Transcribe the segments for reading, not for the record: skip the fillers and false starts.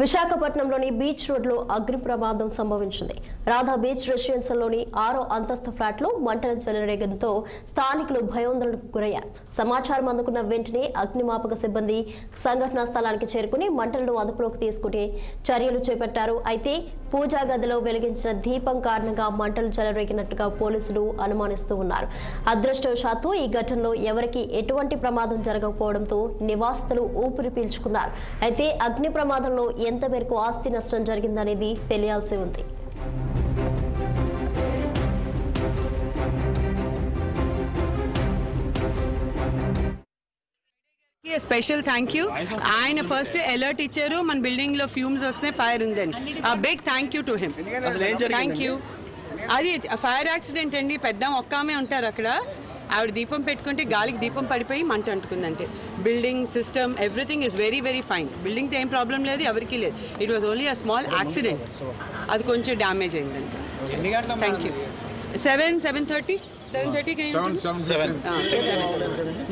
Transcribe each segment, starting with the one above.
విశాఖపట్నంలోని బీచ్ రోడ్లో అగ్ని ప్రమాదం సంభవించింది. రాధా బీచ్ రెసిడెన్షియల్లోని 6వ అంతస్తు ఫ్లాట్లో మంటలు చెలరేగడంతో స్థానికులు భయాందోళనకు గురయ్యారు. సమాచారం అందుకున్న వెంటనే అగ్నిమాపక సిబ్బంది సంఘటనా స్థలానికి చేరుకుని మంటలను అదుపులోకి తీసుకుని చర్యలు చేపట్టారు. అయితే పూజా గదిలో వెలిగించిన దీపం కారణంగా మంటలు చెలరేగినట్టుగా పోలీసులు అనుమానిస్తూ ఉన్నారు. అదృష్టవశాత్తు ఈ ఘటనలో ఎవరికీ ఎటువంటి ప్రమాదం జరగకపోవడంతో నివాసితులు ఊపిరి పీల్చుకున్నారు. అయితే అగ్ని ప్రమాదంలో ఎంత మేరకు ఆస్తి నష్టం జరిగిందనేది తెలియాల్సి ఉంది. Special thank you. ఆయన ఫస్ట్ అలర్ట్ ఇచ్చారు, మన బిల్డింగ్ లో ఫ్యూమ్స్ వస్తే ఫైర్ ఉందని. Big thank you to him. Thank you. అది ఫైర్ యాక్సిడెంట్ అండి. పెద్ద ఒక్కామే ఉంటారు అక్కడ. ఆవిడ దీపం పెట్టుకుంటే గాలికి దీపం పడిపోయి మంట అంటుకుందంటే. Building system everything is very very fine. బిల్డింగ్తో ఏం ప్రాబ్లం లేదు, ఎవరికి లేదు. It was only a small accident. అది కొంచెం డ్యామేజ్ అయిందంటే. Thank you. 7:30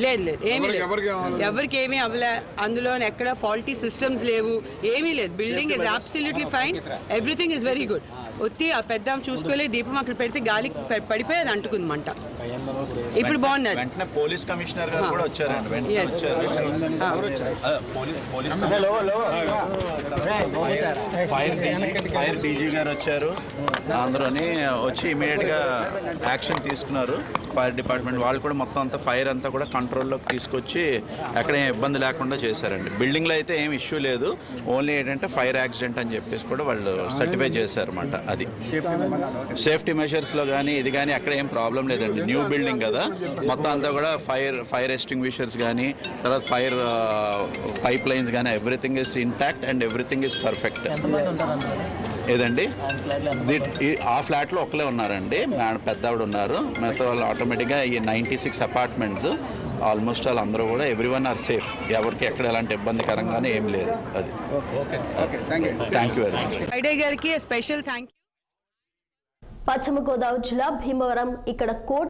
లేదు లేదు, ఏమీ లేదు, ఎవరికి ఏమీ అవ్వలే. అందులో ఎక్కడ ఫాల్టీ సిస్టమ్స్ లేవు, ఏమీ లేదు. Building is absolutely fine, everything is very good. ఒత్తి ఆ పెద్ద చూసుకోలే, దీపం అక్కడ పెడితే గాలికి పడిపోయి అది అంటుకుంది మంట. ఇప్పుడు బాగున్నది. వెంటనే పోలీస్ కమిషనర్ గారు కూడా వచ్చారండి. ఫైర్ డీజీ గారు వచ్చారు. అందరూని వచ్చి ఇమీడియట్ గా యాక్షన్ తీసుకున్నారు. ఫైర్ డిపార్ట్మెంట్ వాళ్ళు కూడా మొత్తం అంతా ఫైర్ అంతా కూడా కంట్రోల్లోకి తీసుకొచ్చి ఎక్కడ ఏం ఇబ్బంది లేకుండా చేశారండి. బిల్డింగ్లో అయితే ఏం ఇష్యూ లేదు, ఓన్లీ ఏంటంటే ఫైర్ యాక్సిడెంట్ అని చెప్పేసి కూడా వాళ్ళు సర్టిఫై చేశారన్నమాట. అది సేఫ్టీ మెషర్స్లో కానీ ఇది కానీ అక్కడ ఏం ప్రాబ్లం లేదండి. న్యూ బిల్డింగ్ కదా, మొత్తం అంతా కూడా ఫైర్ ఎస్టింగ్విషర్స్ కానీ, తర్వాత ఫైర్ పైప్ లైన్స్ కానీ everything is intact and everything is perfect. ఏదండి, ఆ ఫ్లాట్లో ఒకలే ఉన్నారండి, పెద్ద ఆవిడ ఉన్నారు. మిగతా వాళ్ళు ఆటోమేటిక్గా ఈ 96 అపార్ట్మెంట్స్ ఆల్మోస్ట్ వాళ్ళు అందరూ కూడా ఎవ్రీవన్ ఆర్ సేఫ్. ఎవరికి ఎక్కడ ఎలాంటి ఇబ్బందికరంగానే ఏం లేదు. అది thank you very much. Friday గారికి స్పెషల్ థ్యాంక్ యూ. పశ్చిమ గోదావరి జిల్లా భీమవరం ఇక్కడ కోర్టు